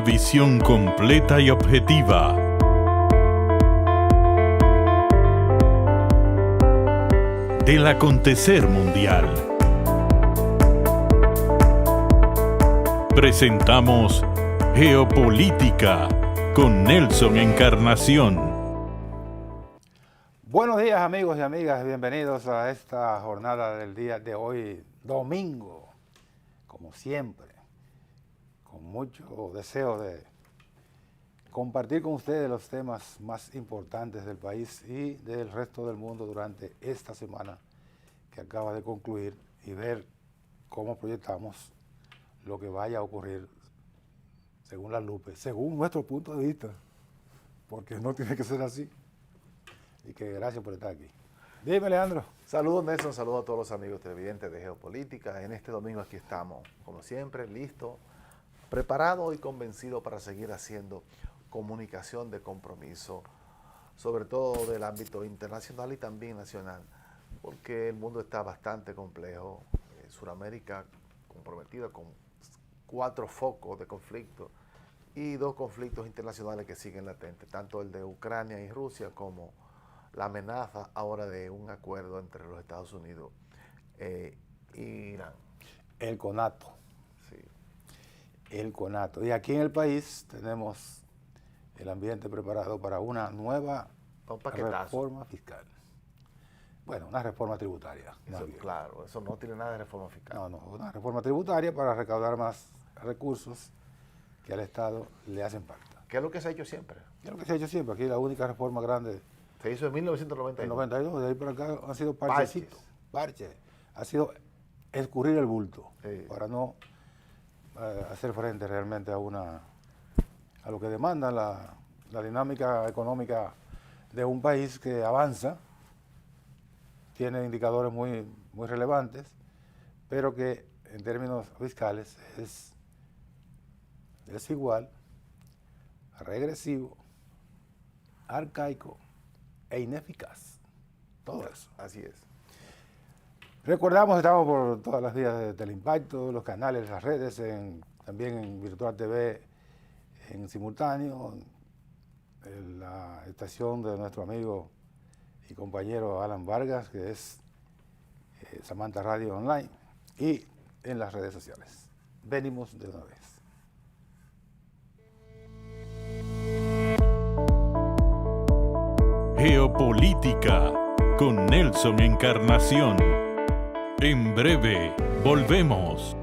visión completa y objetiva. Del acontecer mundial. Presentamos Geopolítica con Nelson Encarnación. Buenos días amigos y amigas, bienvenidos a esta jornada del día de hoy, domingo, como siempre, con mucho deseo de compartir con ustedes los temas más importantes del país y del resto del mundo durante esta semana que acaba de concluir y ver cómo proyectamos lo que vaya a ocurrir según la Lupe, según nuestro punto de vista, porque no tiene que ser así. Y que gracias por estar aquí. Dime, Leandro. Saludos, Nelson. Saludos a todos los amigos televidentes de Geopolítica. En este domingo aquí estamos, como siempre, listos, preparados y convencidos para seguir haciendo comunicación de compromiso, sobre todo del ámbito internacional y también nacional, porque el mundo está bastante complejo. Sudamérica comprometida con 4 focos de conflicto y 2 conflictos internacionales que siguen latentes, tanto el de Ucrania y Rusia como la amenaza ahora de un acuerdo entre los Estados Unidos e Irán. El conato. Sí. El conato. Y aquí en el país tenemos el ambiente preparado para una nueva reforma fiscal. Bueno, una reforma tributaria. Eso, claro, eso no tiene nada de reforma fiscal. No, una reforma tributaria para recaudar más recursos que al Estado le hacen falta. ¿Qué es lo que se ha hecho siempre? ¿Qué es lo que se ha hecho siempre? Aquí la única reforma grande. Se hizo en 1992. En 92, de ahí para acá han sido parchecitos. Parches. Ha sido escurrir el bulto, sí, para no hacer frente realmente a lo que demanda la dinámica económica de un país que avanza, tiene indicadores muy relevantes, pero que en términos fiscales es desigual, regresivo, arcaico e ineficaz. Todo eso. Así es. Recordamos, estamos por todas las vías de Teleimpacto, los canales, las redes, también en Virtual TV en simultáneo, en la estación de nuestro amigo y compañero Alan Vargas, que es Samantha Radio Online, y en las redes sociales. Venimos de una vez. Geopolítica con Nelson Encarnación. En breve, volvemos.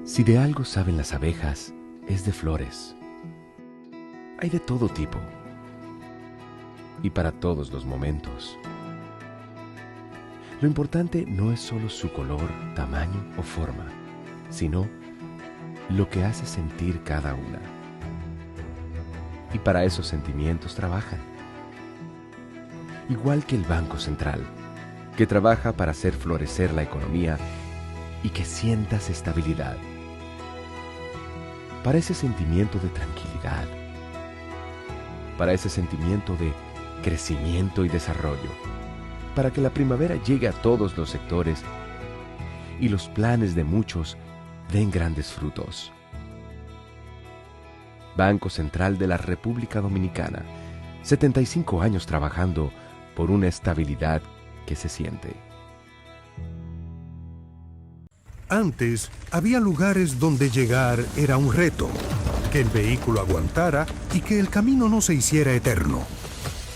Si de algo saben las abejas, es de flores. Hay de todo tipo y para todos los momentos. Lo importante no es solo su color, tamaño o forma, sino lo que hace sentir cada una. Y para esos sentimientos trabajan. Igual que el Banco Central, que trabaja para hacer florecer la economía y que sientas estabilidad. Para ese sentimiento de tranquilidad. Para ese sentimiento de crecimiento y desarrollo. Para que la primavera llegue a todos los sectores y los planes de muchos den grandes frutos. Banco Central de la República Dominicana, 75 años trabajando por una estabilidad que se siente. Antes, había lugares donde llegar era un reto, que el vehículo aguantara y que el camino no se hiciera eterno.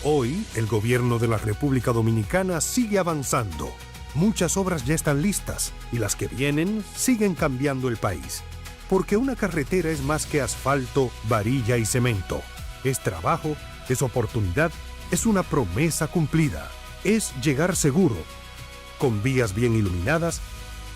Hoy, el gobierno de la República Dominicana sigue avanzando. Muchas obras ya están listas y las que vienen siguen cambiando el país. Porque una carretera es más que asfalto, varilla y cemento. Es trabajo, es oportunidad, es una promesa cumplida. Es llegar seguro, con vías bien iluminadas,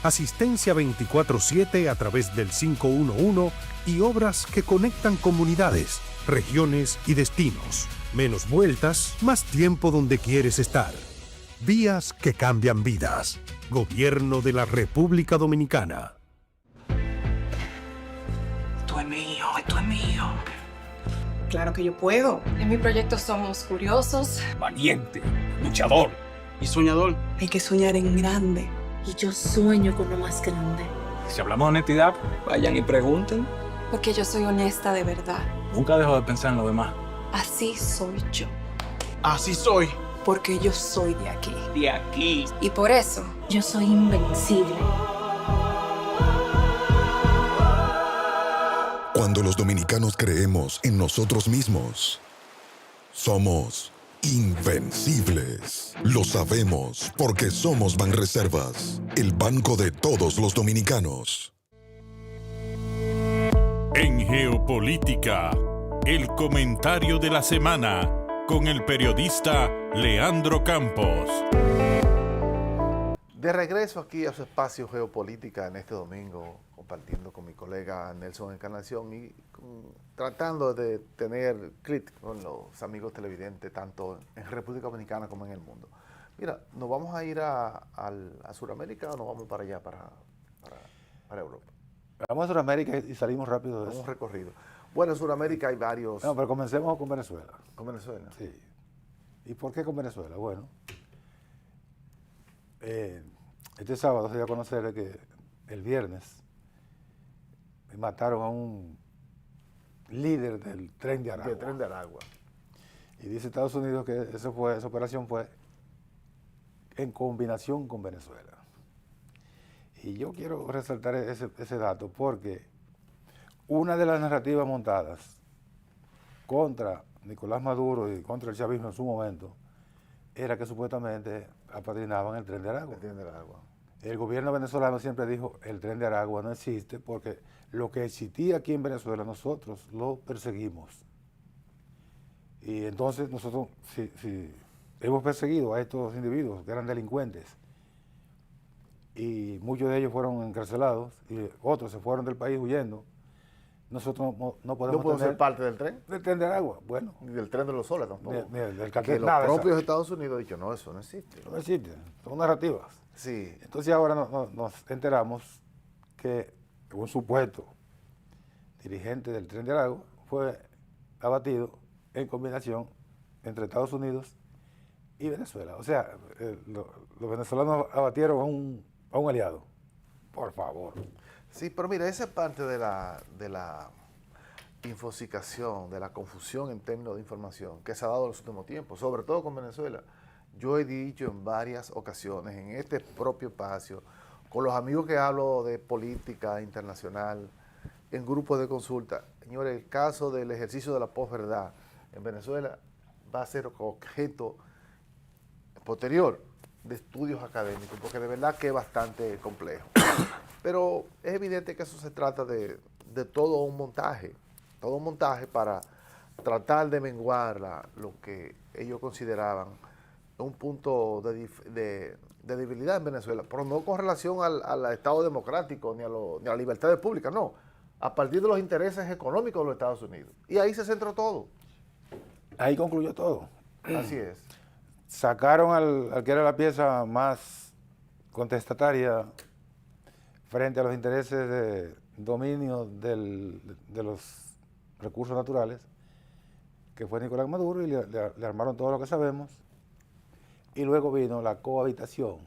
asistencia 24/7 a través del 511 y obras que conectan comunidades, regiones y destinos. Menos vueltas, más tiempo donde quieres estar. Vías que cambian vidas. Gobierno de la República Dominicana. Esto es mío. Claro que yo puedo. En mi proyecto somos curiosos, valiente, luchador y soñador. Hay que soñar en grande. Y yo sueño con lo más grande. Si hablamos de honestidad, vayan y pregunten. Porque yo soy honesta de verdad. Nunca dejo de pensar en lo demás. Así soy yo. Así soy. Porque yo soy de aquí. De aquí. Y por eso, Yo soy invencible. Cuando los dominicanos creemos en nosotros mismos, somos invencibles. Lo sabemos porque somos Banreservas, el banco de todos los dominicanos. En Geopolítica, el comentario de la semana con el periodista Leandro Campos. De regreso aquí a su espacio Geopolítica en este domingo, compartiendo con mi colega Nelson Encarnación y tratando de tener clic con los amigos televidentes, tanto en República Dominicana como en el mundo. Mira, ¿nos vamos a ir a Sudamérica o nos vamos para allá, para Europa? Vamos a Sudamérica y salimos rápido de Un eso. recorrido. Bueno, en Sudamérica hay varios... No, pero comencemos con Venezuela. ¿Con Venezuela? Sí. ¿Y por qué con Venezuela? Bueno, este sábado se dio a conocer que el viernes mataron a un líder del Tren de Aragua. Del Tren de Aragua. Y dice Estados Unidos que esa operación fue en combinación con Venezuela. Y yo quiero resaltar ese dato porque una de las narrativas montadas contra Nicolás Maduro y contra el chavismo en su momento era que supuestamente apadrinaban el Tren de Aragua. El Tren de Aragua. El gobierno venezolano siempre dijo, el Tren de Aragua no existe porque lo que existía aquí en Venezuela nosotros lo perseguimos. Y entonces nosotros, si hemos perseguido a estos individuos que eran delincuentes y muchos de ellos fueron encarcelados y otros se fueron del país huyendo, nosotros no podemos ¿No podemos ser parte del tren? del Tren de Aragua. Bueno, Ni del Tren de los Soles tampoco. ni del Que cartel, los nada, propios esa- Estados Unidos han dicho, no, eso no existe. no existe, son narrativas. Sí. Entonces ahora nos enteramos que un supuesto dirigente del Tren de Aragua fue abatido en combinación entre Estados Unidos y Venezuela. O sea, los venezolanos abatieron a un aliado. Por favor. Sí, pero mira, esa es parte de la infosicación, de la confusión en términos de información que se ha dado en los últimos tiempos, sobre todo con Venezuela. Yo he dicho en varias ocasiones, en este propio espacio, con los amigos que hablo de política internacional, en grupos de consulta, señores, el caso del ejercicio de la posverdad en Venezuela va a ser objeto posterior de estudios académicos, porque de verdad que es bastante complejo. Pero es evidente que eso se trata de todo un montaje para tratar de menguar lo que ellos consideraban un punto de debilidad en Venezuela, pero no con relación al Estado democrático ni a las libertades públicas, no, a partir de los intereses económicos de los Estados Unidos. Y ahí se centró todo. Ahí concluyó todo. Así es. Sacaron al que era la pieza más contestataria frente a los intereses de dominio de los recursos naturales, que fue Nicolás Maduro, y le armaron todo lo que sabemos. Y luego vino la cohabitación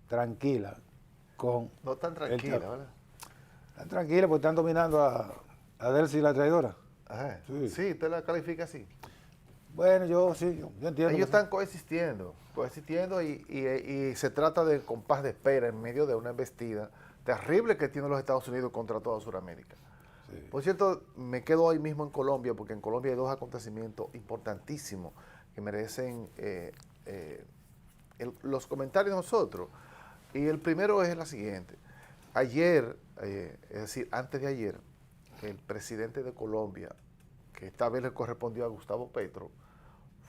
tranquila con... No tan tranquila, ¿verdad? Tan tranquila porque están dominando a Delcy la traidora. Ajá. Sí. Sí, usted la califica así. Bueno, yo entiendo. Ellos están coexistiendo y se trata de compás de espera en medio de una embestida terrible que tienen los Estados Unidos contra toda Sudamérica. Sí. Por cierto, me quedo hoy mismo en Colombia, porque en Colombia hay dos acontecimientos importantísimos que merecen los comentarios de nosotros. Y el primero es la siguiente. Ayer, es decir, antes de ayer, el presidente de Colombia, que esta vez le correspondió a Gustavo Petro,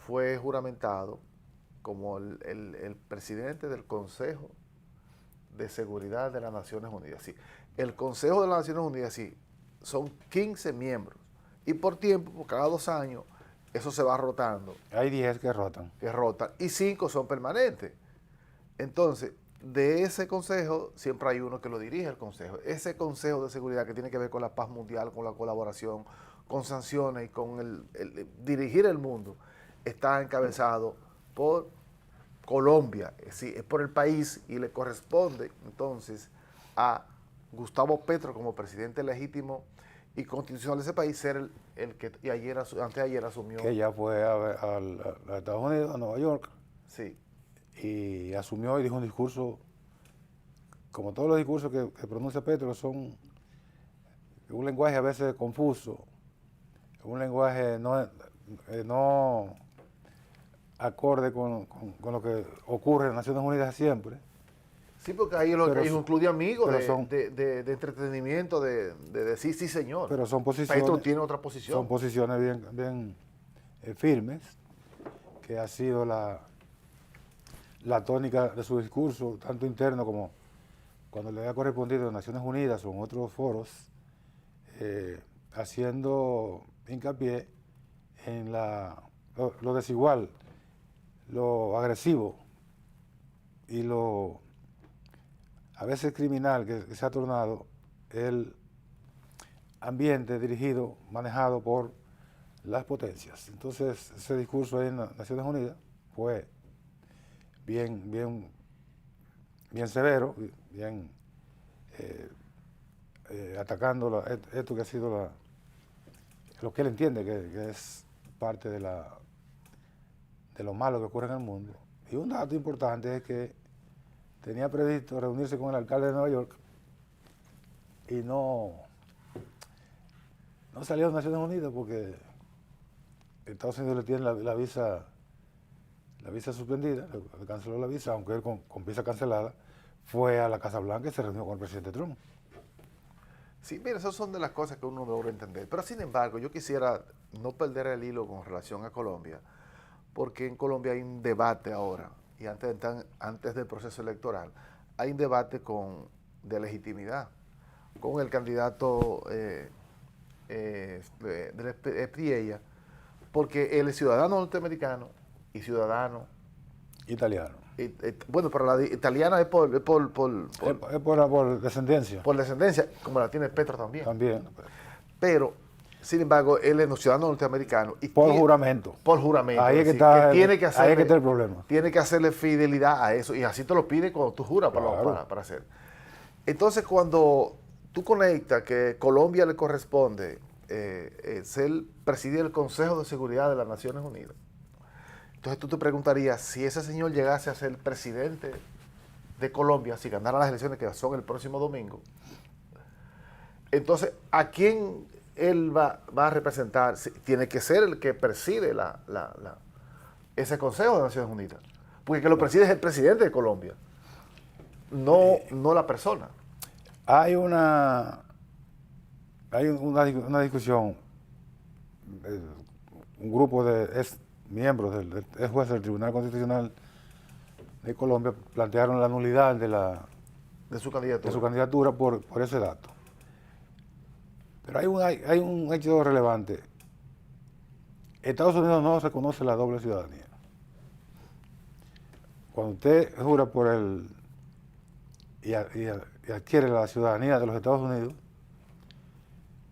fue juramentado como el presidente del Consejo de Seguridad de las Naciones Unidas. Sí, el Consejo de las Naciones Unidas, sí, son 15 miembros. Y por tiempo, por cada 2 años, eso se va rotando. Hay 10 que rotan. Y 5 son permanentes. Entonces, de ese consejo, siempre hay uno que lo dirige el consejo. Ese consejo de seguridad que tiene que ver con la paz mundial, con la colaboración, con sanciones y con el dirigir el mundo, está encabezado por Colombia, es decir, es por el país y le corresponde entonces a Gustavo Petro como presidente legítimo y constitucional de ese país ser el que antes de ayer asumió. Que ya fue a Estados Unidos, a Nueva York, Sí. y asumió y dijo un discurso, como todos los discursos que pronuncia Petro, son un lenguaje a veces confuso, un lenguaje no acorde con lo que ocurre en Naciones Unidas siempre. Sí, porque ahí lo que incluye amigos pero de entretenimiento, de decir sí señor. Pero son posiciones. Petro tiene otra posición. Son posiciones bien firmes, que ha sido la tónica de su discurso, tanto interno como cuando le ha correspondido en Naciones Unidas o en otros foros, haciendo hincapié en lo desigual, lo agresivo y lo a veces criminal que se ha tornado el ambiente dirigido, manejado por las potencias. Entonces, ese discurso ahí en Naciones Unidas fue bien severo, bien atacando esto que ha sido lo que él entiende que es parte de lo malo que ocurre en el mundo. Y un dato importante es que tenía previsto reunirse con el alcalde de Nueva York y no salió de Naciones Unidas porque Estados Unidos le tiene la visa suspendida, le canceló la visa, aunque él con visa cancelada fue a la Casa Blanca y se reunió con el presidente Trump. Sí, mira, esas son de las cosas que uno debe entender. Pero sin embargo, yo quisiera no perder el hilo con relación a Colombia, porque en Colombia hay un debate ahora, y antes del proceso electoral, hay un debate de legitimidad con el candidato del Espriella, porque él es ciudadano norteamericano y ciudadano italiano. Bueno, pero la italiana es por descendencia. Por descendencia, como la tiene Petro también. También. Pero, sin embargo, él es ciudadano norteamericano. Y por juramento. Por juramento. Ahí es que está el problema. Tiene que hacerle fidelidad a eso. Y así te lo pide cuando tú juras para hacer. Entonces, cuando tú conectas que Colombia le corresponde presidir el Consejo de Seguridad de las Naciones Unidas, entonces tú te preguntarías, si ese señor llegase a ser presidente de Colombia, si ganara las elecciones que son el próximo domingo, entonces, ¿a quién él va a representar? Tiene que ser el que preside ese Consejo de Naciones Unidas. Porque el que lo preside es el presidente de Colombia, no la persona. Hay una discusión, un grupo de miembros del juez del Tribunal Constitucional de Colombia plantearon la nulidad de su candidatura por ese dato. Pero hay un hecho relevante. Estados Unidos no reconoce la doble ciudadanía. Cuando usted jura por y adquiere la ciudadanía de los Estados Unidos,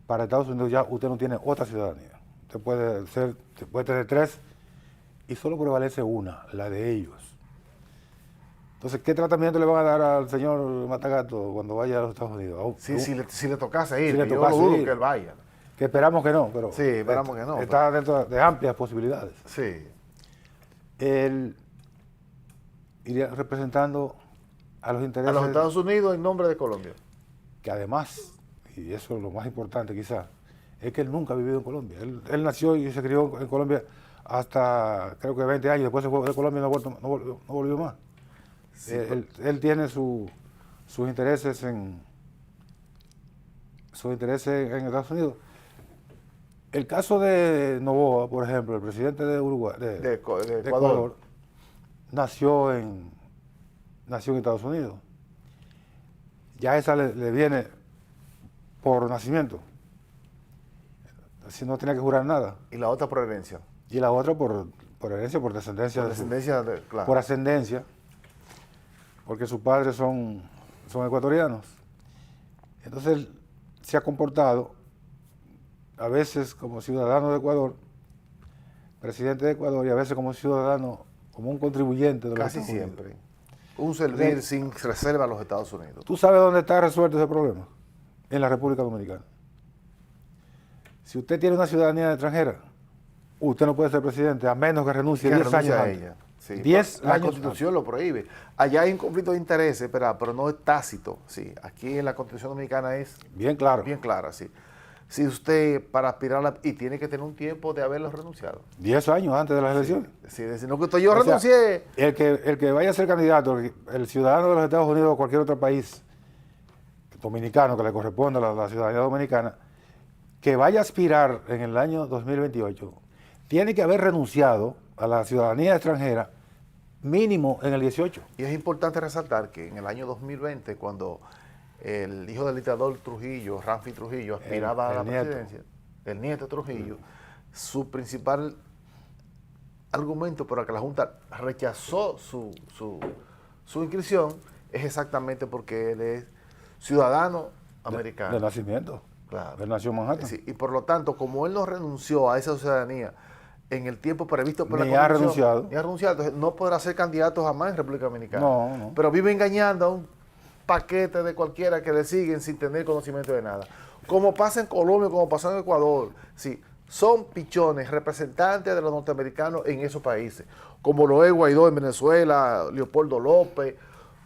para Estados Unidos ya usted no tiene otra ciudadanía. Usted puede tener tres y solo prevalece una, la de ellos. Entonces, ¿qué tratamiento le van a dar al señor Matagato cuando vaya a los Estados Unidos? Si le tocase ir, yo no dudo que él vaya. Que esperamos que no, pero sí, esperamos que no. Está dentro de amplias posibilidades. Sí. Él iría representando a los intereses... A los Estados Unidos en nombre de Colombia. Que además, y eso es lo más importante quizás, es que él nunca ha vivido en Colombia. Él nació y se crió en Colombia hasta creo que 20 años, después se fue de Colombia y no volvió más. Sí, él tiene sus intereses en Estados Unidos. El caso de Noboa, por ejemplo, el presidente de Uruguay, de Ecuador, nació en Estados Unidos. Ya esa le viene por nacimiento. Así no tenía que jurar nada. ¿Y la otra por herencia? Y la otra por herencia, por descendencia. Claro. Por ascendencia, porque sus padres son ecuatorianos. Entonces él se ha comportado a veces como ciudadano de Ecuador, presidente de Ecuador, y a veces como ciudadano como un contribuyente de los Casi Estados Unidos. siempre. Un servir sin reserva a los Estados Unidos. ¿Tú sabes dónde está resuelto ese problema? En la República Dominicana. Si usted tiene una ciudadanía extranjera, usted no puede ser presidente a menos que renuncie 10 años a antes. ella. Sí, 10 la años Constitución lo prohíbe. Allá hay un conflicto de intereses, pero no es tácito. Sí, aquí en la Constitución Dominicana es bien claro. bien clara, sí. Si usted para aspirar y tiene que tener un tiempo de haberlo renunciado. 10 años antes de las elecciones. Sí, decir, no que yo O sea, renuncié. el que vaya a ser candidato, el ciudadano de los Estados Unidos o cualquier otro país dominicano que le corresponda a la ciudadanía dominicana, que vaya a aspirar en el año 2028, tiene que haber renunciado a la ciudadanía extranjera mínimo en el 18. Y es importante resaltar que en el año 2020, cuando el hijo del dictador Trujillo, Ramfi Trujillo, aspiraba a la presidencia, el nieto Trujillo, su principal argumento por el que la Junta rechazó su inscripción es exactamente porque él es ciudadano americano. De nacimiento. Claro. Él nació en Manhattan. Sí, y por lo tanto, como él no renunció a esa ciudadanía en el tiempo previsto por Ni la ha Constitución, renunciado. ni ha renunciado, entonces no podrá ser candidato jamás en República Dominicana. No. Pero vive engañando a un paquete de cualquiera que le siguen sin tener conocimiento de nada. Como pasa en Colombia, como pasó en Ecuador. Sí, son pichones, representantes de los norteamericanos en esos países. Como lo es Guaidó en Venezuela, Leopoldo López,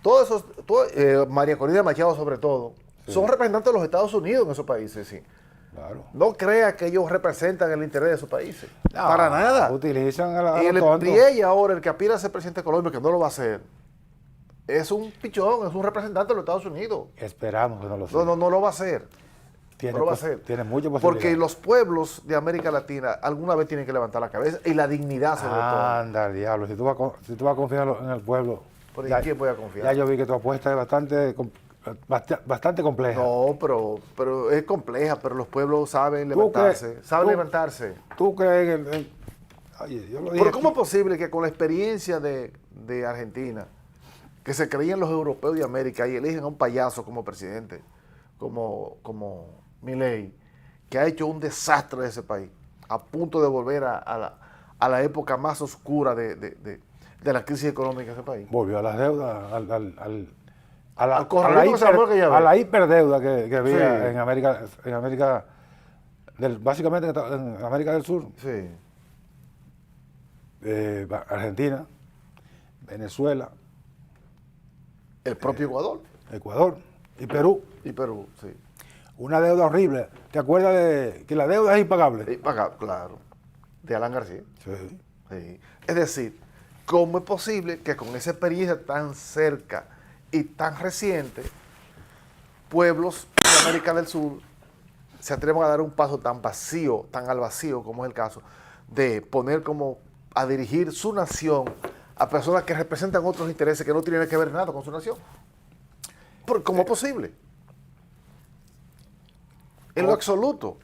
todos esos, María Corina Machado sobre todo, son representantes de los Estados Unidos en esos países, sí. Claro. No crea que ellos representan el interés de esos países. No, para nada. Utilizan a Y los el tontos. Priella ahora, el que aspira a ser presidente de Colombia, que no lo va a hacer, es un pichón, es un representante de los Estados Unidos. Esperamos que no lo sea. No lo va a hacer. Tiene, no lo va a hacer. Tiene mucha posibilidad. Porque los pueblos de América Latina alguna vez tienen que levantar la cabeza y la dignidad sobre todo. Anda, diablo. Si tú vas a confiar en el pueblo. ¿Por en quién voy a confiar? Ya yo vi que tu apuesta es bastante compleja. No, pero es compleja, pero los pueblos saben levantarse. Levantarse. ¿Tú crees que oye, yo lo dije Pero ¿cómo aquí. es posible que con la experiencia de Argentina, que se creían los europeos de América y eligen a un payaso como presidente, como Milei, que ha hecho un desastre de ese país, a punto de volver a la época más oscura de la crisis económica de ese país? Volvió a las deudas, a la hiperdeuda que había Sí. en América básicamente en América del Sur. Sí. Argentina, Venezuela, El propio Ecuador y Perú. y Perú, sí. Una deuda horrible. ¿Te acuerdas de que la deuda es impagable? Claro. De Alan García. Sí. Sí. Es decir, ¿cómo es posible que con esa experiencia tan cerca y tan reciente, pueblos de América del Sur se atrevan a dar un paso tan vacío, tan al vacío, como es el caso, de poner como a dirigir su nación a personas que representan otros intereses que no tienen que ver nada con su nación? ¿Cómo es posible? En lo absoluto.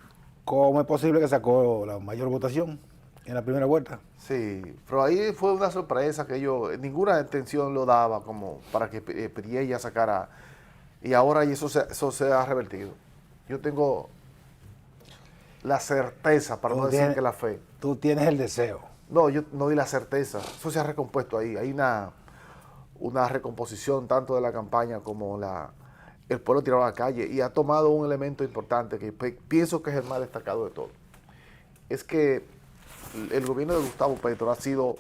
¿Cómo es posible que sacó la mayor votación en la primera vuelta? Sí, pero ahí fue una sorpresa que ninguna intención lo daba como para que Priella sacara, y ahora eso se ha revertido. Yo tengo la certeza, para no decir que la fe. Tú tienes el deseo. No, yo no di la certeza, eso se ha recompuesto ahí. Hay una recomposición tanto de la campaña como el pueblo tirado a la calle, y ha tomado un elemento importante que pienso que es el más destacado de todo. Es que el gobierno de Gustavo Petro ha sido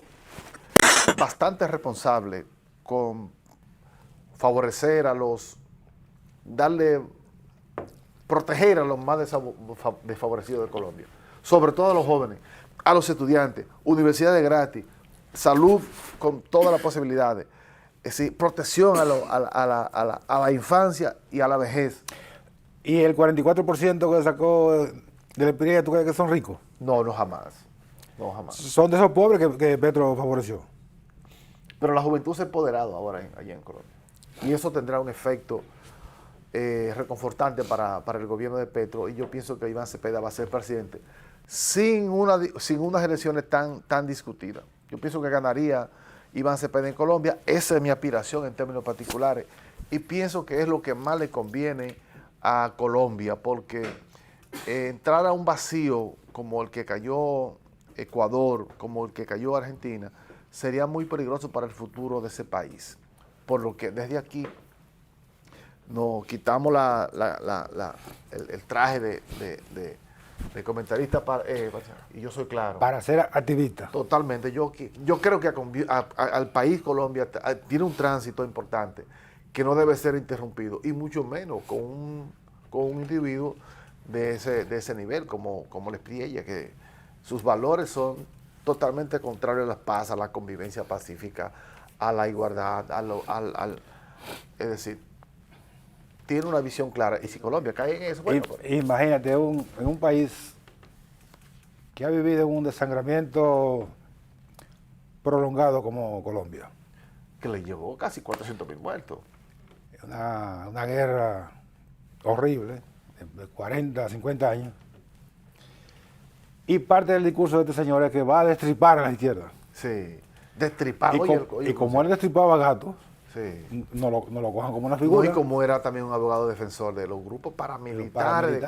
bastante responsable con favorecer proteger a los más desfavorecidos de Colombia, sobre todo a los jóvenes, a los estudiantes, universidades gratis, salud con todas las posibilidades, es decir, protección a la infancia y a la vejez. ¿Y el 44% que sacó del Priella, tú crees que son ricos? No, jamás. No, jamás. Son de esos pobres que Petro favoreció. Pero la juventud se ha empoderado ahora allá en Colombia. Y eso tendrá un efecto reconfortante para el gobierno de Petro. Y yo pienso que Iván Cepeda va a ser presidente sin unas elecciones tan discutidas. Yo pienso que ganaría Iván Cepeda en Colombia. Esa es mi aspiración en términos particulares. Y pienso que es lo que más le conviene a Colombia, porque entrar a un vacío como el que cayó Ecuador, como el que cayó Argentina, sería muy peligroso para el futuro de ese país. Por lo que desde aquí nos quitamos el traje de comentarista y yo soy claro. Para ser activista. Totalmente. Yo creo que al país Colombia tiene un tránsito importante que no debe ser interrumpido, y mucho menos con un individuo de ese nivel, como les expliqué ella, que sus valores son totalmente contrarios a la paz, a la convivencia pacífica, a la igualdad, es decir, tiene una visión clara. Y si Colombia cae en eso, bueno, imagínate, en un país que ha vivido un desangramiento prolongado como Colombia. Que le llevó casi 400.000 muertos. Una guerra horrible, de 40, 50 años. Y parte del discurso de este señor es que va a destripar a la izquierda. Sí, destripar. Y como él destripaba gatos, sí, no lo cojan como una figura. No, y como era también un abogado defensor de los grupos paramilitares.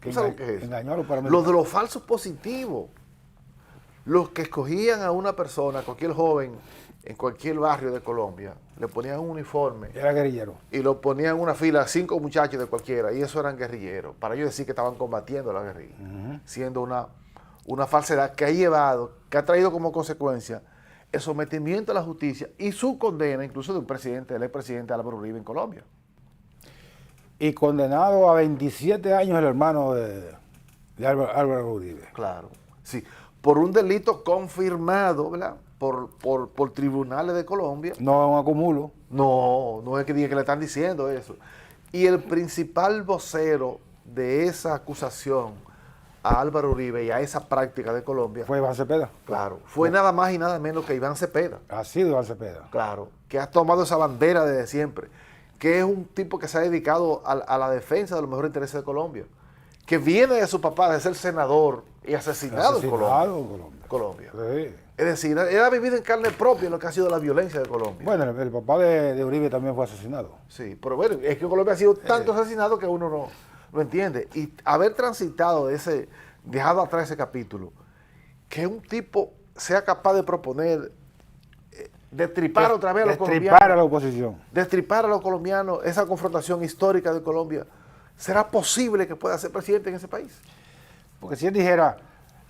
¿Tú sabes qué es eso? Engañó a los paramilitares. Los de los falsos positivos. Los que escogían a una persona, cualquier joven, en cualquier barrio de Colombia, le ponían un uniforme. Era guerrillero. Y lo ponían en una fila, 5 muchachos de cualquiera, y eso eran guerrilleros, para ellos decir que estaban combatiendo la guerrilla, siendo una falsedad que ha traído como consecuencia el sometimiento a la justicia y su condena, incluso de un presidente, del expresidente Álvaro Uribe en Colombia. Y condenado a 27 años el hermano de Álvaro Uribe. Claro, sí, por un delito confirmado, ¿verdad?, por tribunales de Colombia. No es un acumulo. No es que diga que le están diciendo eso. Y el principal vocero de esa acusación a Álvaro Uribe y a esa práctica de Colombia fue Iván Cepeda. Claro, fue nada más y nada menos que Iván Cepeda. Ha sido Iván Cepeda. Claro, que ha tomado esa bandera desde siempre, que es un tipo que se ha dedicado a la defensa de los mejores intereses de Colombia, que viene de su papá de ser senador y asesinado en Colombia. Sí. Es decir, él ha vivido en carne propia lo que ha sido la violencia de Colombia. Bueno, el papá de Uribe también fue asesinado. Sí, pero bueno, es que Colombia ha sido tanto asesinado que uno no entiende. Y haber transitado dejado atrás ese capítulo, que un tipo sea capaz de proponer destripar otra vez a los colombianos. Destripar a la oposición. Destripar a los colombianos, esa confrontación histórica de Colombia. ¿Será posible que pueda ser presidente en ese país? Porque si él dijera,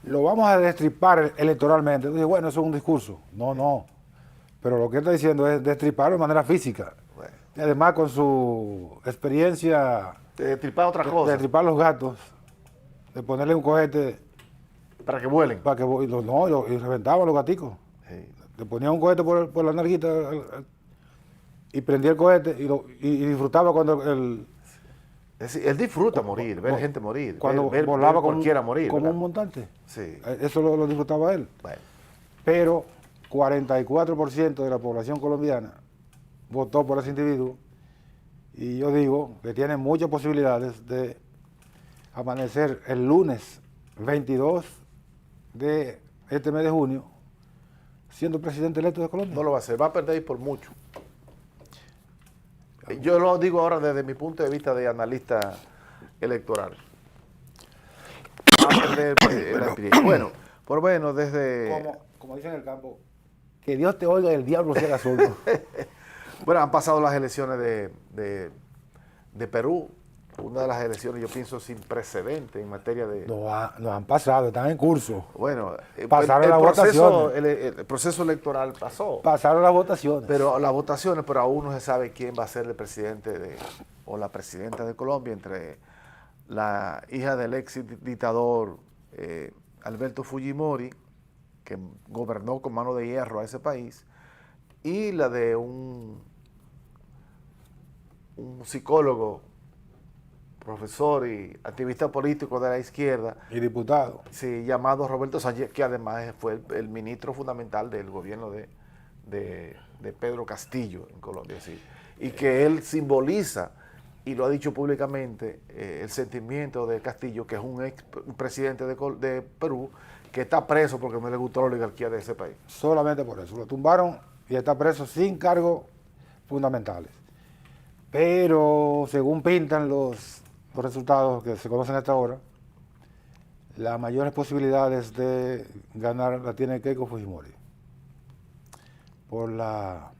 lo vamos a destripar electoralmente, entonces, bueno, eso es un discurso. No. Pero lo que él está diciendo es destriparlo de manera física. Bueno. Y además con su experiencia de destripar otra cosa. De destripar los gatos, de ponerle un cohete para que vuelen. Y reventaban los gaticos. Sí. Le ponían un cohete por la narguita y prendía el cohete y disfrutaba cuando Es decir, él disfruta morir, ver gente morir, cuando ver volaba cualquiera morir. Como ¿verdad? Un montante. Sí. Eso lo disfrutaba él. Bueno. Pero 44% de la población colombiana votó por ese individuo, y yo digo que tiene muchas posibilidades de amanecer el lunes 22 de este mes de junio siendo presidente electo de Colombia. No lo va a hacer, va a perder por mucho. Yo lo digo ahora desde mi punto de vista de analista electoral. Va a perder el aspirante. Bueno, por bueno, desde... Como dicen en el campo, que Dios te oiga y el diablo se haga sordo. Bueno, han pasado las elecciones de Perú, una de las elecciones, yo pienso, sin precedente en materia de... No han pasado, están en curso. Bueno, pasaron las votaciones. El proceso electoral pasó. Pasaron las votaciones. Pero aún no se sabe quién va a ser el presidente o la presidenta de Colombia, entre la hija del ex dictador Alberto Fujimori, que gobernó con mano de hierro a ese país, y la de un psicólogo, profesor y activista político de la izquierda. Y diputado. Sí, llamado Roberto Sánchez, que además fue el ministro fundamental del gobierno de Pedro Castillo en Colombia. Sí. Y que él simboliza, y lo ha dicho públicamente, el sentimiento de Castillo, que es un ex presidente de Perú, que está preso porque no le gustó la oligarquía de ese país. Solamente por eso. Lo tumbaron y está preso sin cargos fundamentales. Pero según pintan los resultados que se conocen hasta ahora, las mayores posibilidades de ganar la tiene Keiko Fujimori. por la...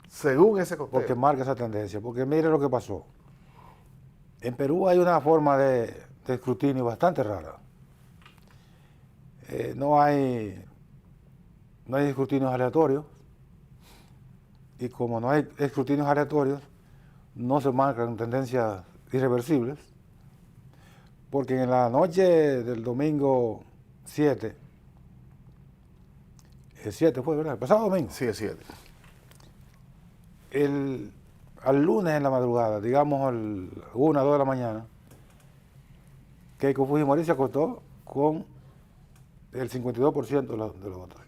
Según ese conteo. Porque marca esa tendencia. Porque mire lo que pasó. En Perú hay una forma de escrutinio bastante rara. No hay escrutinios aleatorios. Y como no hay escrutinios aleatorios, no se marcan tendencias irreversibles. Porque en la noche del domingo 7, el 7 fue, ¿verdad? El pasado domingo. Sí, es 7. Al lunes en la madrugada, digamos a 1 o 2 de la mañana, Keiko Fujimori se acostó con el 52% de los votos.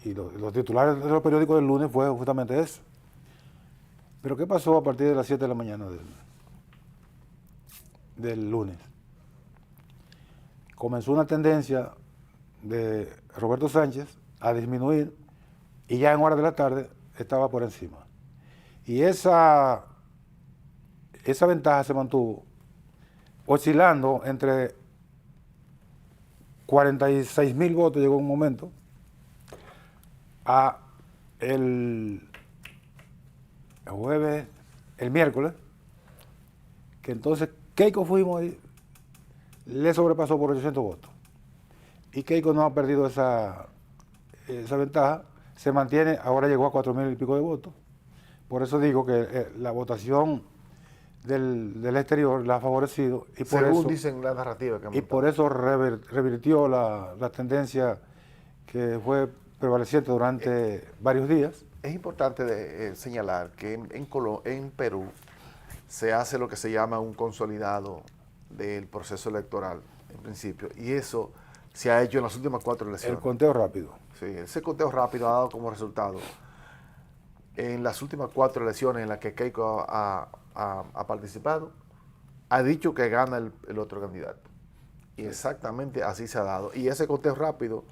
Y los titulares de los periódicos del lunes fue justamente eso. Pero ¿qué pasó a partir de las 7 de la mañana del lunes? Comenzó una tendencia de Roberto Sánchez a disminuir y ya en horas de la tarde estaba por encima. Y esa ventaja se mantuvo oscilando entre 46.000 votos, llegó un momento, a el miércoles, que entonces Keiko Fujimori le sobrepasó por 800 votos. Y Keiko no ha perdido esa ventaja, se mantiene, ahora llegó a 4.000 y pico de votos. Por eso digo que la votación del exterior la ha favorecido. Y por Según eso, dicen la narrativa que han y por eso revirtió la tendencia que fue prevaleciente durante varios días. Es importante señalar que en Perú se hace lo que se llama un consolidado del proceso electoral, en principio, y eso se ha hecho en las últimas 4 elecciones. El conteo rápido. Sí, ese conteo rápido ha dado como resultado, en las últimas 4 elecciones en las que Keiko ha participado, ha dicho que gana el otro candidato. Y exactamente así se ha dado. Y ese conteo rápido,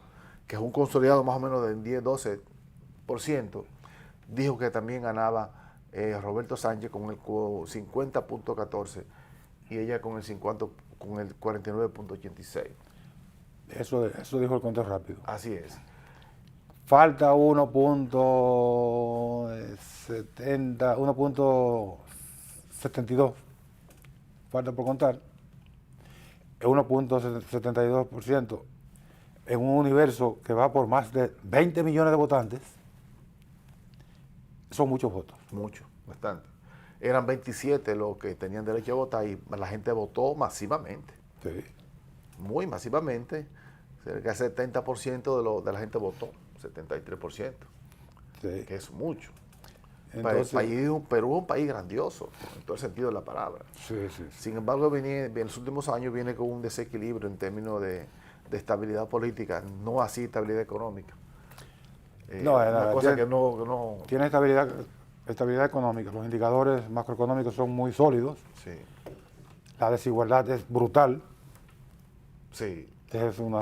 que es un consolidado más o menos del 10-12%, dijo que también ganaba Roberto Sánchez con el 50.14 y ella con el 49.86. Eso dijo el conteo rápido. Así es. Falta 1.72. Falta por contar. 1.72% en un universo que va por más de 20 millones de votantes. Son muchos votos. Mucho, bastante. Eran 27 los que tenían derecho a votar y la gente votó masivamente. Sí. Muy masivamente. Cerca del 70% de la gente votó. 73%. Sí. Que es mucho. Entonces, Perú es un país grandioso, en todo el sentido de la palabra. Sí, sí, sí. Sin embargo, en los últimos años viene con un desequilibrio en términos de estabilidad política, no así estabilidad económica. Una cosa que no... Tiene estabilidad económica, los indicadores macroeconómicos son muy sólidos. Sí. La desigualdad es brutal. Sí. Es una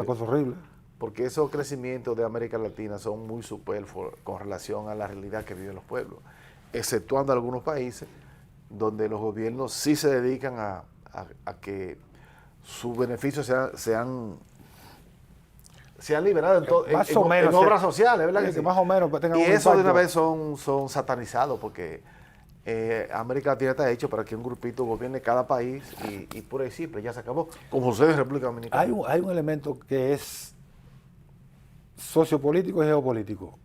cosa horrible. Porque esos crecimientos de América Latina son muy superfluos con relación a la realidad que viven los pueblos, exceptuando algunos países donde los gobiernos sí se dedican a que sus beneficios sean liberados en obras sociales, ¿verdad? Que más o menos tengan y un eso impacto. de una vez son satanizados porque América Latina está hecho para que un grupito gobierne cada país y pura y simple, ya se acabó, como sucede en República Dominicana. Hay un elemento que es sociopolítico y geopolítico.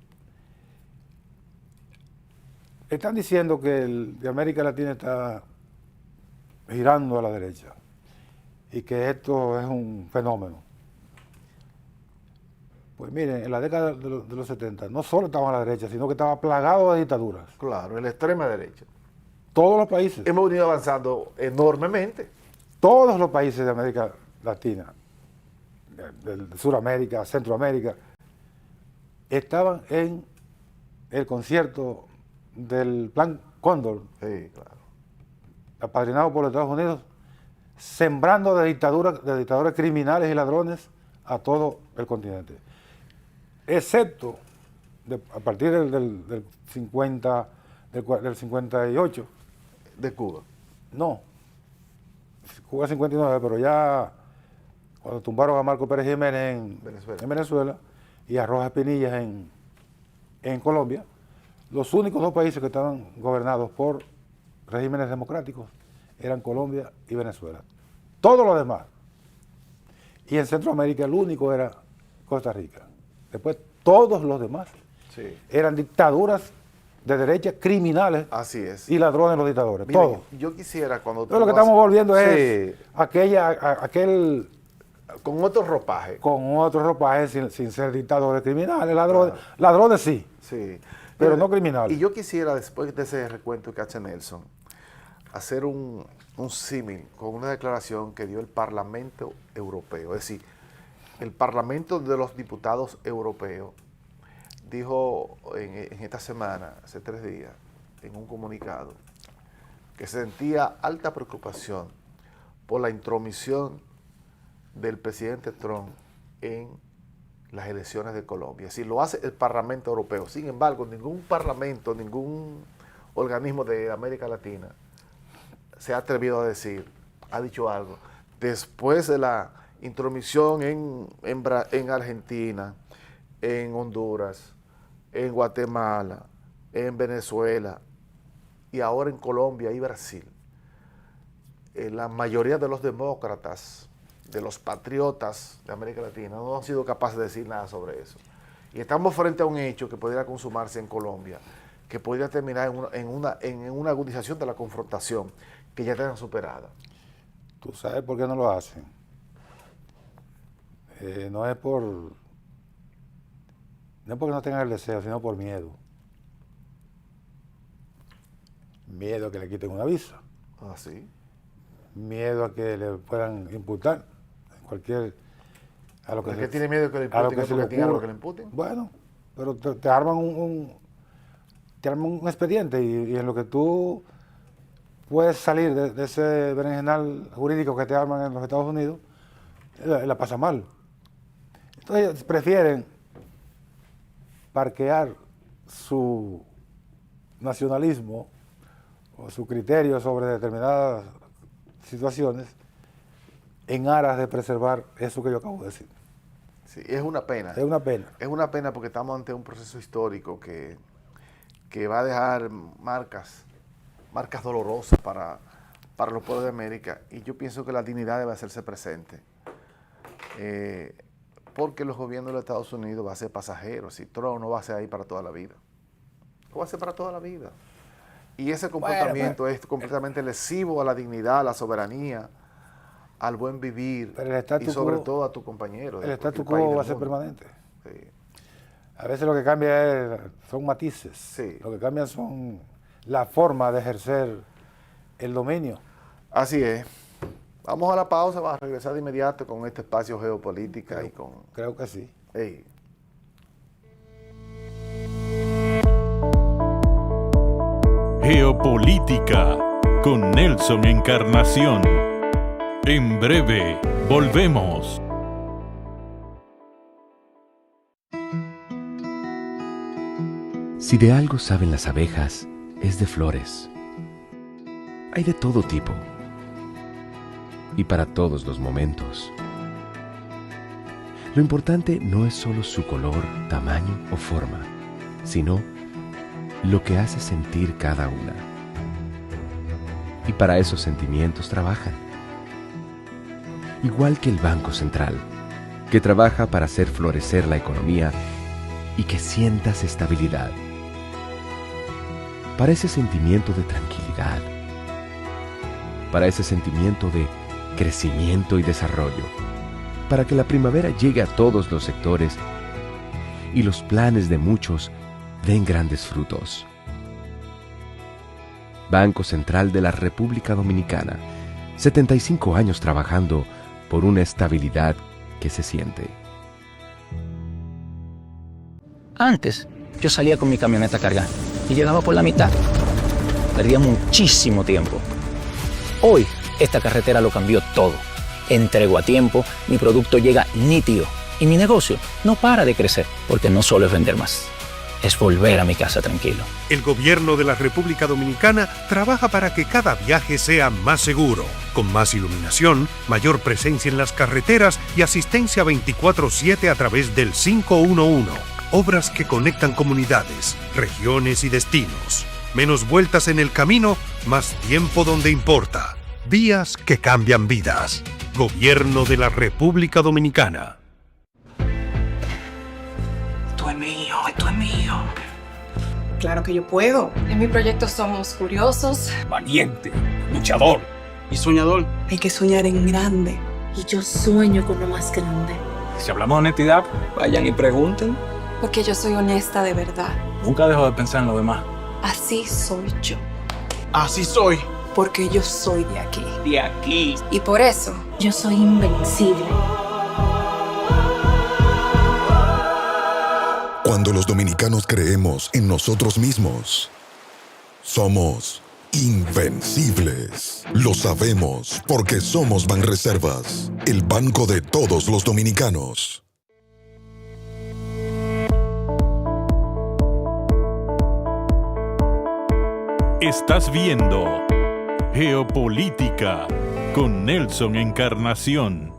Están diciendo que de América Latina está girando a la derecha y que esto es un fenómeno. Pues miren, en la década de los 70 no solo estaba a la derecha, sino que estaba plagado de dictaduras. Claro, en la extrema derecha. Todos los países. Hemos venido avanzando enormemente. Todos los países de América Latina, de Sudamérica, Centroamérica, estaban en el concierto del Plan Cóndor, sí, claro, apadrinado por los Estados Unidos, sembrando de dictadores criminales y ladrones a todo el continente. Excepto a partir del 58. De Cuba. No, Cuba 59, pero ya cuando tumbaron a Marco Pérez Jiménez en Venezuela, y a Rojas Pinillas en Colombia, los únicos dos países que estaban gobernados por regímenes democráticos eran Colombia y Venezuela. Todo lo demás. Y en Centroamérica el único era Costa Rica. Después todos los demás eran dictaduras de derecha, criminales. Así es. Y ladrones los dictadores. Mira, todos. yo quisiera cuando... Pero lo que estamos volviendo es aquel... Con otro ropaje. Con otro ropaje sin ser dictadores criminales, ladrones. Ladrones sí. Sí. Pero no criminales. Y yo quisiera, después de ese recuento que hace Nelson, hacer un símil con una declaración que dio el Parlamento Europeo. Es decir, el Parlamento de los Diputados Europeos dijo en esta semana, hace 3 días, en un comunicado, que sentía alta preocupación por la intromisión del presidente Trump en las elecciones de Colombia. Es decir, lo hace el Parlamento Europeo. Sin embargo, ningún parlamento, ningún organismo de América Latina se ha atrevido a decir, ha dicho algo. Después de la intromisión en Argentina, en Honduras, en Guatemala, en Venezuela y ahora en Colombia y Brasil, la mayoría de los demócratas, de los patriotas de América Latina, no han sido capaces de decir nada sobre eso. Y estamos frente a un hecho que podría consumarse en Colombia, que podría terminar en una agudización de la confrontación que ya tengan superada. ¿Tú sabes por qué no lo hacen? No es porque no tengan el deseo, sino por miedo. Miedo a que le quiten una visa. ¿Ah, sí? Miedo a que le puedan imputar cualquier... ¿Por qué tiene miedo de que le imputen? ¿A lo que le imputen? Bueno, pero te arman un expediente y en lo que tú puedes salir de ese berenjenal jurídico que te arman en los Estados Unidos, la pasa mal. Entonces prefieren parquear su nacionalismo o su criterio sobre determinadas situaciones en aras de preservar eso que yo acabo de decir. Sí, es una pena. Es una pena. Es una pena porque estamos ante un proceso histórico que va a dejar marcas dolorosas para los pueblos de América, y yo pienso que la dignidad debe hacerse presente. Porque los gobiernos de los Estados Unidos van a ser pasajeros y Trump no va a ser ahí para toda la vida. No va a ser para toda la vida. Y ese comportamiento es completamente lesivo a la dignidad, a la soberanía, al buen vivir y sobre todo a tu compañero. El status quo va a ser permanente. Sí. A veces lo que cambia son matices. Sí. Lo que cambia son la forma de ejercer el dominio. Así es. Vamos a la pausa, vamos a regresar de inmediato con este espacio geopolítica y con... Creo que sí. Hey. Geopolítica con Nelson Encarnación. En breve, volvemos. Si de algo saben las abejas, es de flores. Hay de todo tipo y para todos los momentos. Lo importante no es solo su color, tamaño o forma, sino lo que hace sentir cada una. Y para esos sentimientos trabajan. Igual que el Banco Central, que trabaja para hacer florecer la economía y que sientas estabilidad. Para ese sentimiento de tranquilidad. Para ese sentimiento de crecimiento y desarrollo. Para que la primavera llegue a todos los sectores y los planes de muchos den grandes frutos. Banco Central de la República Dominicana, 75 años trabajando por una estabilidad que se siente. Antes, yo salía con mi camioneta cargada y llegaba por la mitad. Perdía muchísimo tiempo. Hoy, esta carretera lo cambió todo. Entrego a tiempo, mi producto llega nítido y mi negocio no para de crecer porque no solo es vender más, es volver a mi casa tranquilo. El gobierno de la República Dominicana trabaja para que cada viaje sea más seguro, con más iluminación, mayor presencia en las carreteras y asistencia 24/7 a través del 511. Obras que conectan comunidades, regiones y destinos. Menos vueltas en el camino, más tiempo donde importa. Vías que cambian vidas. Gobierno de la República Dominicana. Esto es mío, esto es mío. Claro que yo puedo. En mi proyecto somos curiosos, Valiente, luchador y soñador. Hay que soñar en grande. Y yo sueño con lo más grande. Si hablamos de honestidad, vayan y pregunten. porque yo soy honesta de verdad. Nunca dejo de pensar en lo demás. Así soy yo, Así soy. porque yo soy de aquí. De aquí. Y por eso, Yo soy invencible. Cuando los dominicanos creemos en nosotros mismos, somos invencibles. Lo sabemos porque somos Banreservas, el banco de todos los dominicanos. Estás viendo Geopolítica con Nelson Encarnación.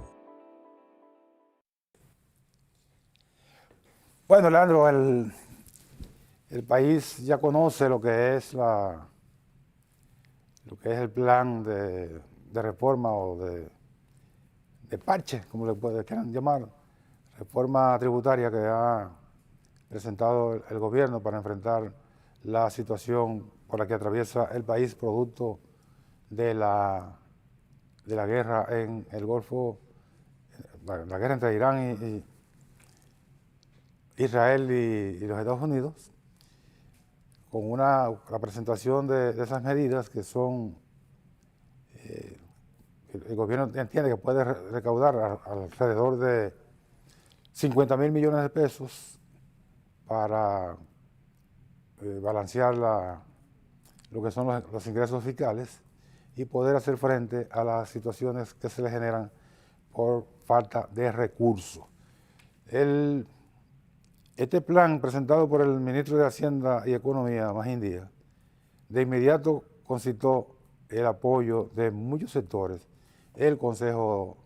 Bueno, Leandro, el país ya conoce lo que es el plan de reforma o de parche, como le quieran llamar, reforma tributaria que ha presentado el gobierno para enfrentar la situación por la que atraviesa el país producto de la guerra en el Golfo, la guerra entre Irán y Israel y los Estados Unidos, con la presentación de esas medidas que son, el gobierno entiende que puede recaudar alrededor de 50.000 millones de pesos para balancear lo que son los ingresos fiscales y poder hacer frente a las situaciones que se le generan por falta de recursos. Este plan presentado por el ministro de Hacienda y Economía, Magín Díaz, de inmediato concitó el apoyo de muchos sectores, el Consejo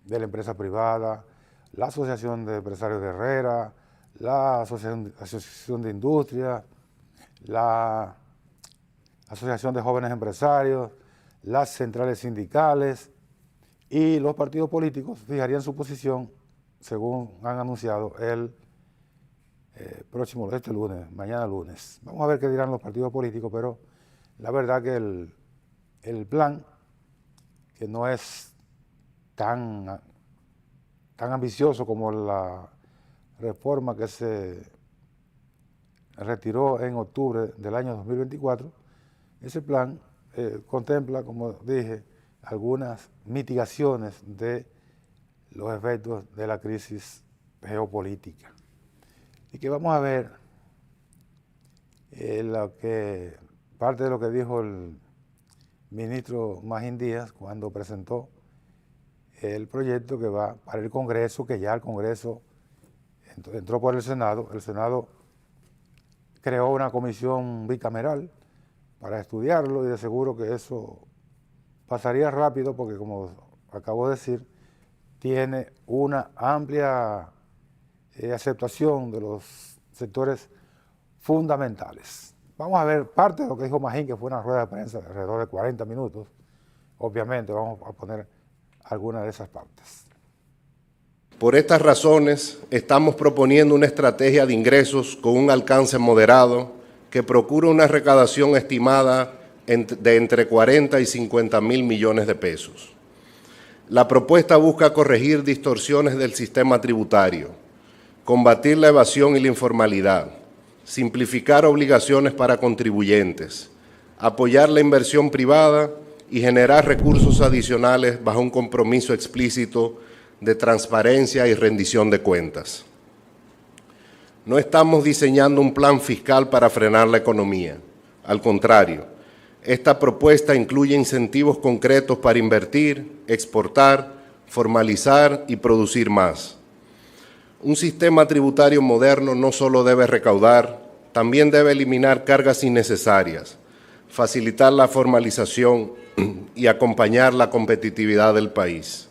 de la Empresa Privada, la Asociación de Empresarios de Herrera, la Asociación de Industria, la Asociación de Jóvenes Empresarios, las centrales sindicales y los partidos políticos fijarían su posición, según han anunciado, este lunes, mañana lunes. Vamos a ver qué dirán los partidos políticos, pero la verdad que el plan, que no es tan ambicioso como la reforma que se retiró en octubre del año 2024, ese plan contempla, como dije, algunas mitigaciones de los efectos de la crisis geopolítica. Y que vamos a ver parte de lo que dijo el ministro Magín Díaz cuando presentó el proyecto que va para el Congreso, que ya el Congreso entró por el Senado. El Senado creó una comisión bicameral para estudiarlo y de seguro que eso pasaría rápido porque, como acabo de decir, tiene una amplia aceptación de los sectores fundamentales. Vamos a ver parte de lo que dijo Magín, que fue una rueda de prensa de alrededor de 40 minutos. Obviamente vamos a poner algunas de esas partes. Por estas razones, estamos proponiendo una estrategia de ingresos con un alcance moderado que procura una recaudación estimada de entre 40 y 50 mil millones de pesos. La propuesta busca corregir distorsiones del sistema tributario, combatir la evasión y la informalidad, simplificar obligaciones para contribuyentes, apoyar la inversión privada y generar recursos adicionales bajo un compromiso explícito de transparencia y rendición de cuentas. No estamos diseñando un plan fiscal para frenar la economía. Al contrario, esta propuesta incluye incentivos concretos para invertir, exportar, formalizar y producir más. Un sistema tributario moderno no solo debe recaudar, también debe eliminar cargas innecesarias, facilitar la formalización y acompañar la competitividad del país.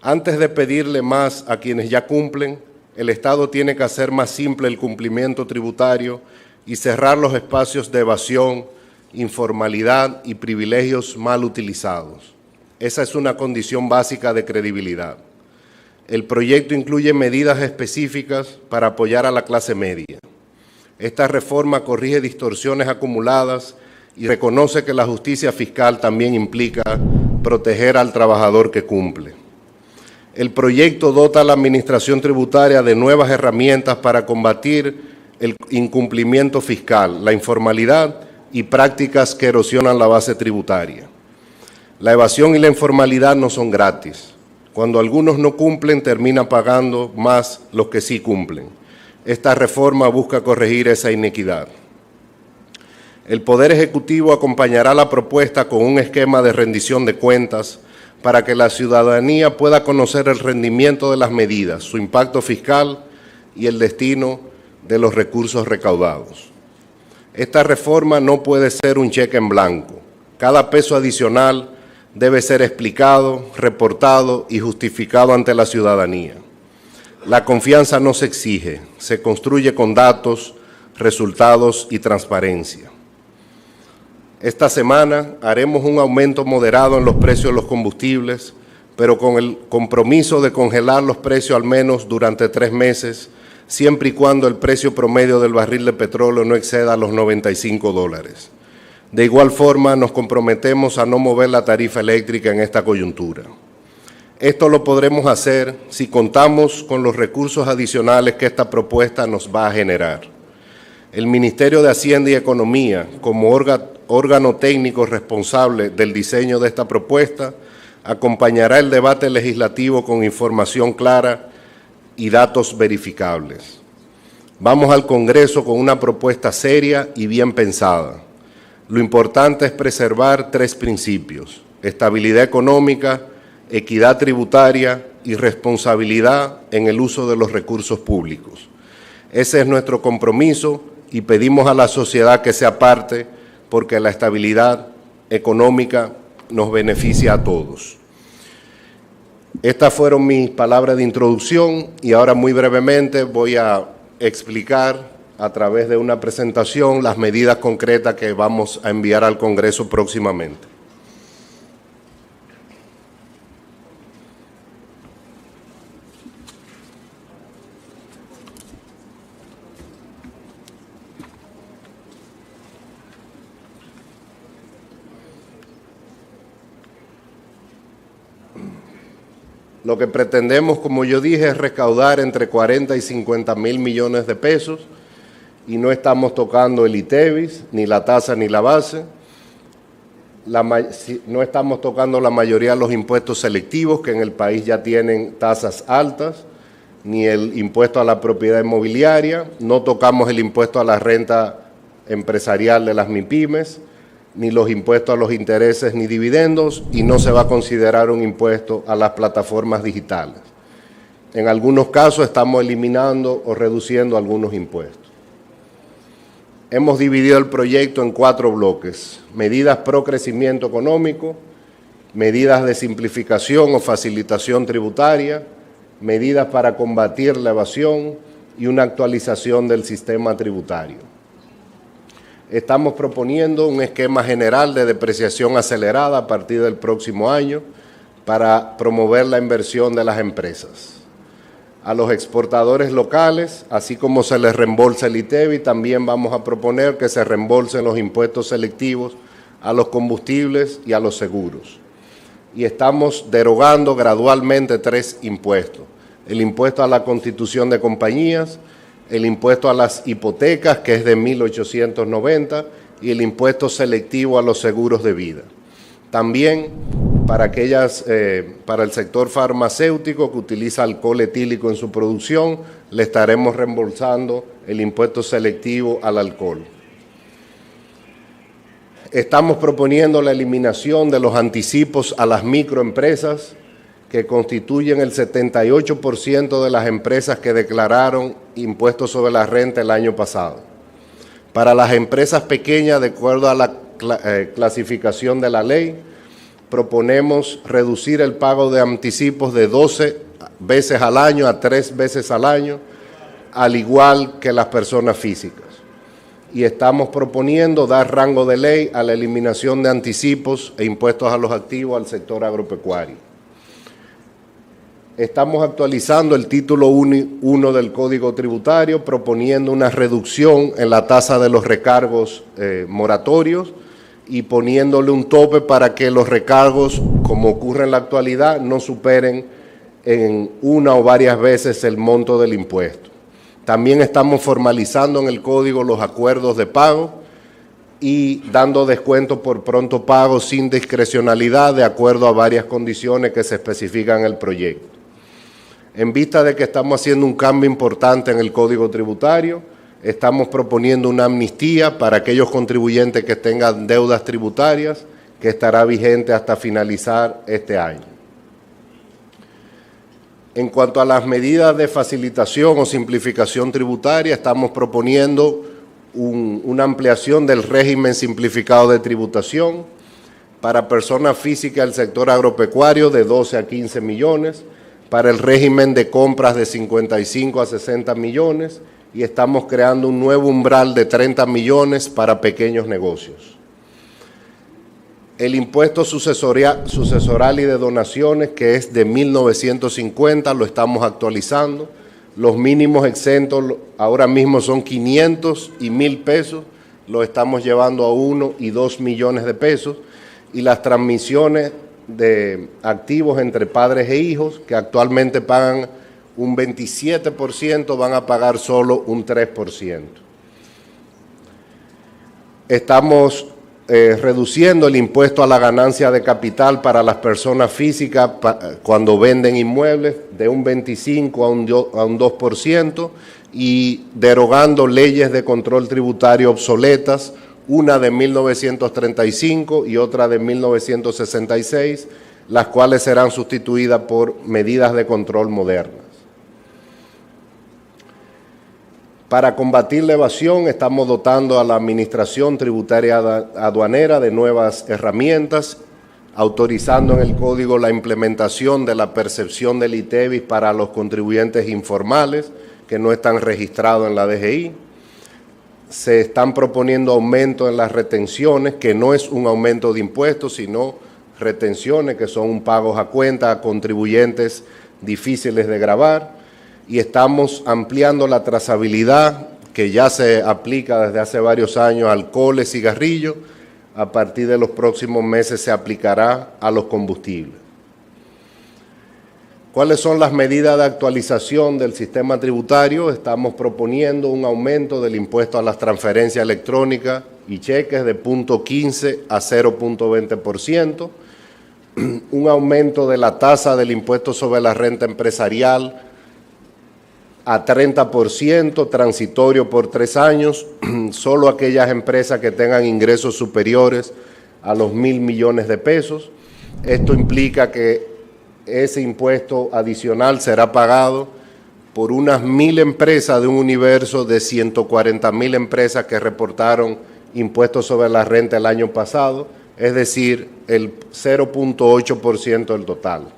Antes de pedirle más a quienes ya cumplen, el Estado tiene que hacer más simple el cumplimiento tributario y cerrar los espacios de evasión, informalidad y privilegios mal utilizados. Esa es una condición básica de credibilidad. El proyecto incluye medidas específicas para apoyar a la clase media. Esta reforma corrige distorsiones acumuladas y reconoce que la justicia fiscal también implica proteger al trabajador que cumple. El proyecto dota a la Administración Tributaria de nuevas herramientas para combatir el incumplimiento fiscal, la informalidad y prácticas que erosionan la base tributaria. La evasión y la informalidad no son gratis. Cuando algunos no cumplen, terminan pagando más los que sí cumplen. Esta reforma busca corregir esa inequidad. El Poder Ejecutivo acompañará la propuesta con un esquema de rendición de cuentas para que la ciudadanía pueda conocer el rendimiento de las medidas, su impacto fiscal y el destino de los recursos recaudados. Esta reforma no puede ser un cheque en blanco. Cada peso adicional debe ser explicado, reportado y justificado ante la ciudadanía. La confianza no se exige, se construye con datos, resultados y transparencia. Esta semana haremos un aumento moderado en los precios de los combustibles, pero con el compromiso de congelar los precios al menos durante 3 meses, siempre y cuando el precio promedio del barril de petróleo no exceda los $95. De igual forma, nos comprometemos a no mover la tarifa eléctrica en esta coyuntura. Esto lo podremos hacer si contamos con los recursos adicionales que esta propuesta nos va a generar. El Ministerio de Hacienda y Economía, como órgano técnico responsable del diseño de esta propuesta, acompañará el debate legislativo con información clara y datos verificables. Vamos al Congreso con una propuesta seria y bien pensada. Lo importante es preservar 3 principios: estabilidad económica, equidad tributaria y responsabilidad en el uso de los recursos públicos. Ese es nuestro compromiso y pedimos a la sociedad que sea parte, porque la estabilidad económica nos beneficia a todos. Estas fueron mis palabras de introducción y ahora muy brevemente voy a explicar a través de una presentación las medidas concretas que vamos a enviar al Congreso próximamente. Lo que pretendemos, como yo dije, es recaudar entre 40 y 50 mil millones de pesos y no estamos tocando el ITEVIS, ni la tasa ni la base. No estamos tocando la mayoría de los impuestos selectivos que en el país ya tienen tasas altas, ni el impuesto a la propiedad inmobiliaria, no tocamos el impuesto a la renta empresarial de las MIPYMES, ni los impuestos a los intereses ni dividendos, y no se va a considerar un impuesto a las plataformas digitales. En algunos casos estamos eliminando o reduciendo algunos impuestos. Hemos dividido el proyecto en 4 bloques: medidas pro crecimiento económico, medidas de simplificación o facilitación tributaria, medidas para combatir la evasión y una actualización del sistema tributario. Estamos proponiendo un esquema general de depreciación acelerada a partir del próximo año para promover la inversión de las empresas. A los exportadores locales, así como se les reembolsa el ITEVI, también vamos a proponer que se reembolsen los impuestos selectivos a los combustibles y a los seguros. Y estamos derogando gradualmente 3 impuestos: el impuesto a la constitución de compañías, el impuesto a las hipotecas, que es de 1.890, y el impuesto selectivo a los seguros de vida. También para el sector farmacéutico que utiliza alcohol etílico en su producción, le estaremos reembolsando el impuesto selectivo al alcohol. Estamos proponiendo la eliminación de los anticipos a las microempresas, que constituyen el 78% de las empresas que declararon impuestos sobre la renta el año pasado. Para las empresas pequeñas, de acuerdo a la clasificación de la ley, proponemos reducir el pago de anticipos de 12 veces al año a 3 veces al año, al igual que las personas físicas. Y estamos proponiendo dar rango de ley a la eliminación de anticipos e impuestos a los activos al sector agropecuario. Estamos actualizando el título 1 del Código Tributario, proponiendo una reducción en la tasa de los recargos moratorios y poniéndole un tope para que los recargos, como ocurre en la actualidad, no superen en una o varias veces el monto del impuesto. También estamos formalizando en el código los acuerdos de pago y dando descuento por pronto pago sin discrecionalidad de acuerdo a varias condiciones que se especifican en el proyecto. En vista de que estamos haciendo un cambio importante en el Código Tributario, estamos proponiendo una amnistía para aquellos contribuyentes que tengan deudas tributarias, que estará vigente hasta finalizar este año. En cuanto a las medidas de facilitación o simplificación tributaria, estamos proponiendo una ampliación del régimen simplificado de tributación para personas físicas del sector agropecuario de 12 a 15 millones, para el régimen de compras de 55 a 60 millones y estamos creando un nuevo umbral de 30 millones para pequeños negocios. El impuesto sucesoral y de donaciones, que es de 1.950, lo estamos actualizando. Los mínimos exentos ahora mismo son 500 y 1.000 pesos, lo estamos llevando a 1 y 2 millones de pesos. Y las transmisiones de activos entre padres e hijos, que actualmente pagan un 27%, van a pagar solo un 3%. Estamos reduciendo el impuesto a la ganancia de capital para las personas físicas cuando venden inmuebles de un 25% a un 2% y derogando leyes de control tributario obsoletas, una de 1935 y otra de 1966, las cuales serán sustituidas por medidas de control modernas. Para combatir la evasión, estamos dotando a la Administración Tributaria Aduanera de nuevas herramientas, autorizando en el Código la implementación de la percepción del ITEVIS para los contribuyentes informales que no están registrados en la DGI. Se están proponiendo aumentos en las retenciones, que no es un aumento de impuestos, sino retenciones que son un pagos a cuenta a contribuyentes difíciles de gravar. Y estamos ampliando la trazabilidad que ya se aplica desde hace varios años a alcoholes y cigarrillos. A partir de los próximos meses se aplicará a los combustibles. ¿Cuáles son las medidas de actualización del sistema tributario? Estamos proponiendo un aumento del impuesto a las transferencias electrónicas y cheques de 0.15 a 0.20%, un aumento de la tasa del impuesto sobre la renta empresarial a 30%, transitorio por 3 años, solo aquellas empresas que tengan ingresos superiores a los 1.000 millones de pesos. Esto implica que ese impuesto adicional será pagado por unas 1.000 empresas de un universo de 140.000 empresas que reportaron impuestos sobre la renta el año pasado, es decir, el 0.8% del total.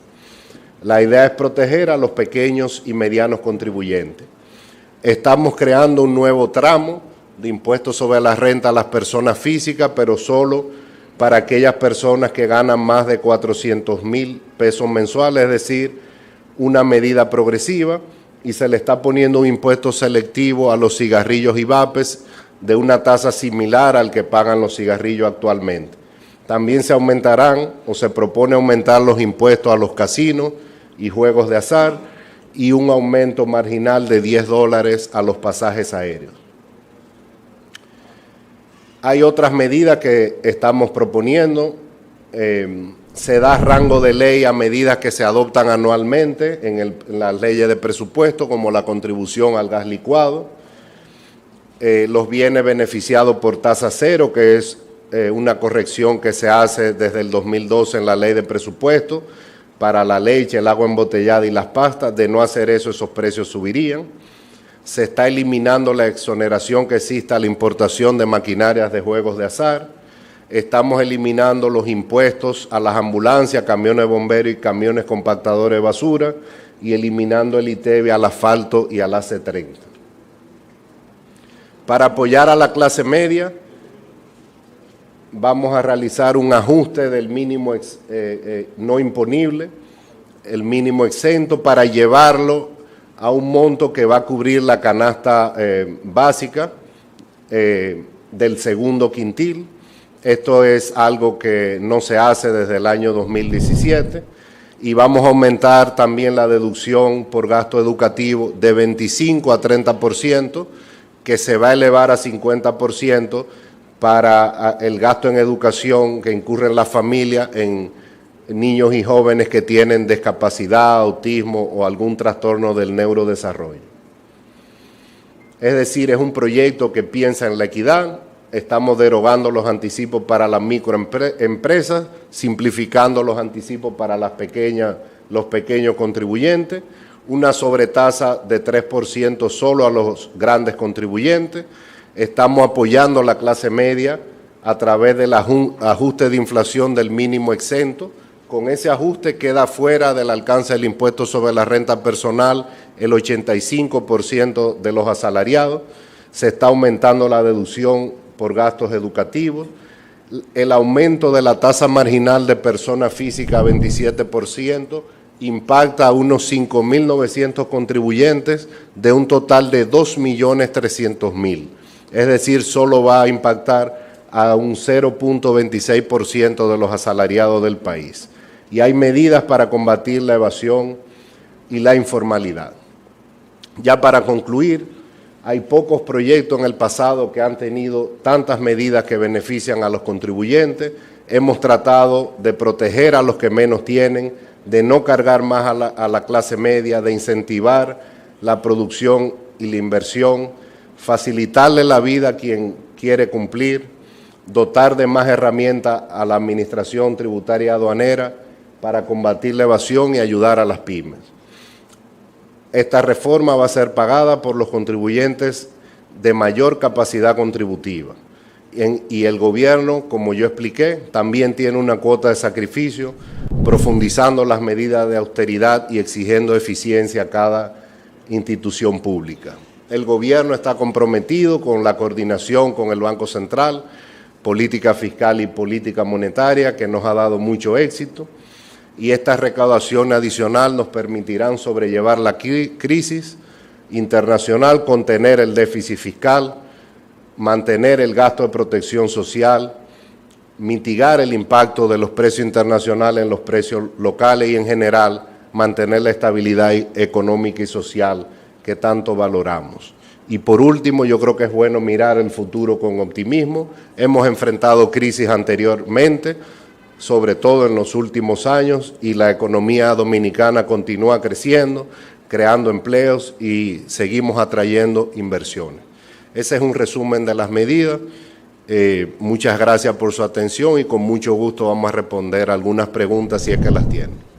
La idea es proteger a los pequeños y medianos contribuyentes. Estamos creando un nuevo tramo de impuestos sobre la renta a las personas físicas, pero solo para aquellas personas que ganan más de 400.000 pesos mensuales, es decir, una medida progresiva, y se le está poniendo un impuesto selectivo a los cigarrillos y vapes de una tasa similar al que pagan los cigarrillos actualmente. También se aumentarán o se propone aumentar los impuestos a los casinos y juegos de azar y un aumento marginal de $10 a los pasajes aéreos. Hay otras medidas que estamos proponiendo. Se da rango de ley a medidas que se adoptan anualmente en las leyes de presupuesto, como la contribución al gas licuado, los bienes beneficiados por tasa cero, que es una corrección que se hace desde el 2012 en la ley de presupuesto, para la leche, el agua embotellada y las pastas. De no hacer eso, esos precios subirían. Se está eliminando la exoneración que existe a la importación de maquinarias de juegos de azar. Estamos eliminando los impuestos a las ambulancias, camiones de bomberos y camiones compactadores de basura y eliminando el ITEVI al asfalto y al AC30. Para apoyar a la clase media, vamos a realizar un ajuste del mínimo no imponible, el mínimo exento, para llevarlo a un monto que va a cubrir la canasta básica del segundo quintil. Esto es algo que no se hace desde el año 2017 y vamos a aumentar también la deducción por gasto educativo de 25 a 30%, que se va a elevar a 50% para el gasto en educación que incurren las familias en niños y jóvenes que tienen discapacidad, autismo o algún trastorno del neurodesarrollo. Es decir, es un proyecto que piensa en la equidad. Estamos derogando los anticipos para las microempresas, simplificando los anticipos para los pequeños contribuyentes, una sobretasa de 3% solo a los grandes contribuyentes. Estamos apoyando a la clase media a través del ajuste de inflación del mínimo exento. Con ese ajuste queda fuera del alcance del impuesto sobre la renta personal el 85% de los asalariados. Se está aumentando la deducción por gastos educativos. El aumento de la tasa marginal de persona física a 27% impacta a unos 5.900 contribuyentes de un total de 2.300.000. Es decir, solo va a impactar a un 0.26% de los asalariados del país. Y hay medidas para combatir la evasión y la informalidad. Ya para concluir, hay pocos proyectos en el pasado que han tenido tantas medidas que benefician a los contribuyentes. Hemos tratado de proteger a los que menos tienen, de no cargar más a la clase media, de incentivar la producción y la inversión, facilitarle la vida a quien quiere cumplir, dotar de más herramientas a la administración tributaria aduanera para combatir la evasión y ayudar a las pymes. Esta reforma va a ser pagada por los contribuyentes de mayor capacidad contributiva. Y el gobierno, como yo expliqué, también tiene una cuota de sacrificio, profundizando las medidas de austeridad y exigiendo eficiencia a cada institución pública. El gobierno está comprometido con la coordinación con el Banco Central, política fiscal y política monetaria, que nos ha dado mucho éxito, y esta recaudación adicional nos permitirán sobrellevar la crisis internacional, contener el déficit fiscal, mantener el gasto de protección social, mitigar el impacto de los precios internacionales en los precios locales y en general mantener la estabilidad económica y social que tanto valoramos. Y por último, yo creo que es bueno mirar el futuro con optimismo. Hemos enfrentado crisis anteriormente, sobre todo en los últimos años, y la economía dominicana continúa creciendo, creando empleos y seguimos atrayendo inversiones. Ese es un resumen de las medidas. Muchas gracias por su atención y con mucho gusto vamos a responder algunas preguntas si es que las tienen.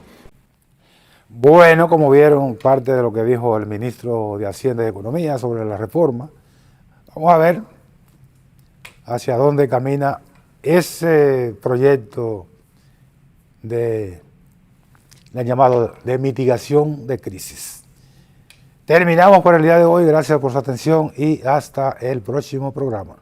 Bueno, como vieron parte de lo que dijo el ministro de Hacienda y Economía sobre la reforma, vamos a ver hacia dónde camina ese proyecto de llamado de mitigación de crisis. Terminamos por el día de hoy, gracias por su atención y hasta el próximo programa.